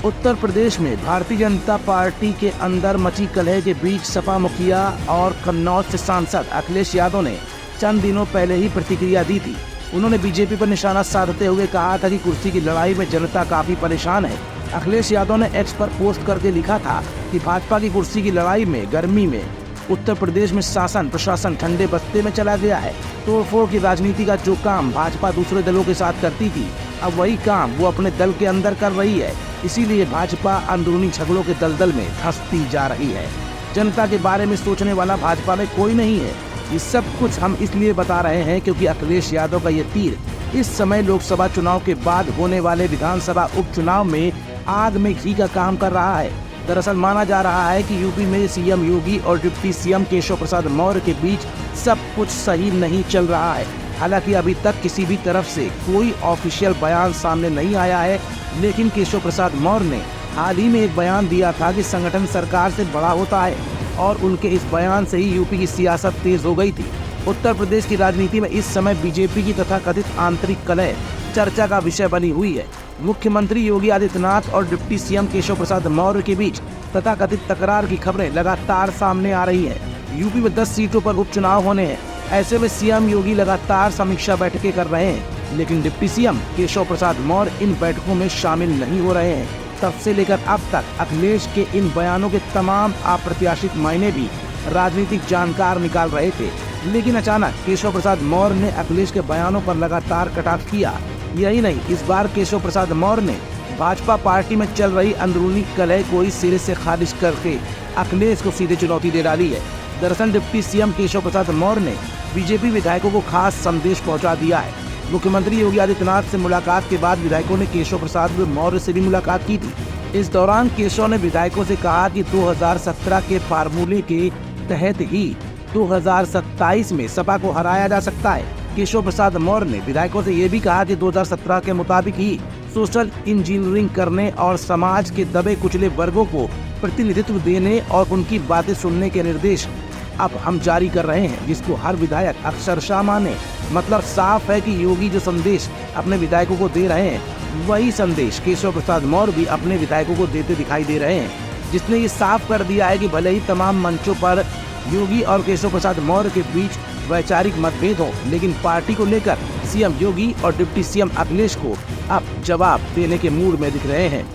उत्तर प्रदेश में भारतीय जनता पार्टी के अंदर मची कलह के बीच सपा मुखिया और कन्नौज से सांसद अखिलेश यादव ने चंद दिनों पहले ही प्रतिक्रिया दी थी। उन्होंने बीजेपी पर निशाना साधते हुए कहा था कि कुर्सी की लड़ाई में जनता काफी परेशान है। अखिलेश यादव ने एक्स पर पोस्ट करके लिखा था कि भाजपा की कुर्सी की लड़ाई में गर्मी में उत्तर प्रदेश में शासन प्रशासन ठंडे बस्ते में चला गया है। तोड़फोड़ की राजनीति का जो काम भाजपा दूसरे दलों के साथ करती थी, अब वही काम वो अपने दल के अंदर कर रही है। इसीलिए भाजपा अंदरूनी झगड़ों के दलदल में धंसती जा रही है। जनता के बारे में सोचने वाला भाजपा में कोई नहीं है। ये सब कुछ हम इसलिए बता रहे हैं क्योंकि अखिलेश यादव का ये तीर इस समय लोकसभा चुनाव के बाद होने वाले विधानसभा उपचुनाव में आग में घी का काम कर रहा है। दरअसल माना जा रहा है कि यूपी में सीएम योगी और डिप्टी सीएम केशव प्रसाद मौर्य के बीच सब कुछ सही नहीं चल रहा है। हालांकि अभी तक किसी भी तरफ से कोई ऑफिशियल बयान सामने नहीं आया है, लेकिन केशव प्रसाद मौर्य ने हाल ही में एक बयान दिया था कि संगठन सरकार से बड़ा होता है और उनके इस बयान से ही यूपी की सियासत तेज हो गई थी। उत्तर प्रदेश की राजनीति में इस समय बीजेपी की तथाकथित आंतरिक कलह चर्चा का विषय बनी हुई है। मुख्यमंत्री योगी आदित्यनाथ और डिप्टी सीएम केशव प्रसाद मौर्य के बीच तथाकथित तकरार की खबरें लगातार सामने आ रही है। यूपी में 10 सीटों पर उपचुनाव होने हैं। ऐसे में सीएम योगी लगातार समीक्षा बैठकें कर रहे हैं, लेकिन डिप्टी सीएम केशव प्रसाद मौर्य इन बैठकों में शामिल नहीं हो रहे हैं। तब से लेकर अब तक अखिलेश के इन बयानों के तमाम अप्रत्याशित मायने भी राजनीतिक जानकार निकाल रहे थे, लेकिन अचानक केशव प्रसाद मौर्य ने अखिलेश के बयानों पर लगातार कटाक्ष किया। यही नहीं, इस बार केशव प्रसाद मौर्य ने भाजपा पार्टी में चल रही अंदरूनी कलह को ही सिरे से खारिज करके अखिलेश को सीधे चुनौती दे डाली है। दरअसल डिप्टी सीएम केशव प्रसाद मौर्य ने बीजेपी विधायकों को खास संदेश पहुंचा दिया है। मुख्यमंत्री योगी आदित्यनाथ से मुलाकात के बाद विधायकों ने केशव प्रसाद मौर्य से भी मुलाकात की थी। इस दौरान केशव ने विधायकों से कहा कि 2017 के फार्मूले के तहत ही 2027 में सपा को हराया जा सकता है। केशव प्रसाद मौर्य ने विधायकों से ये भी कहा कि 2017 के मुताबिक ही सोशल इंजीनियरिंग करने और समाज के दबे कुचले वर्गों को प्रतिनिधित्व देने और उनकी बातें सुनने के निर्देश अब हम जारी कर रहे हैं, जिसको हर विधायक अक्षरशः माने। मतलब साफ है कि योगी जो संदेश अपने विधायकों को दे रहे हैं, वही संदेश केशव प्रसाद मौर्य भी अपने विधायकों को देते दिखाई दे रहे हैं, जिसने ये साफ कर दिया है कि भले ही तमाम मंचों पर योगी और केशव प्रसाद मौर्य के बीच वैचारिक मतभेद हो, लेकिन पार्टी को लेकर सीएम योगी और डिप्टी सीएम अखिलेश को अब जवाब देने के मूड में दिख रहे हैं।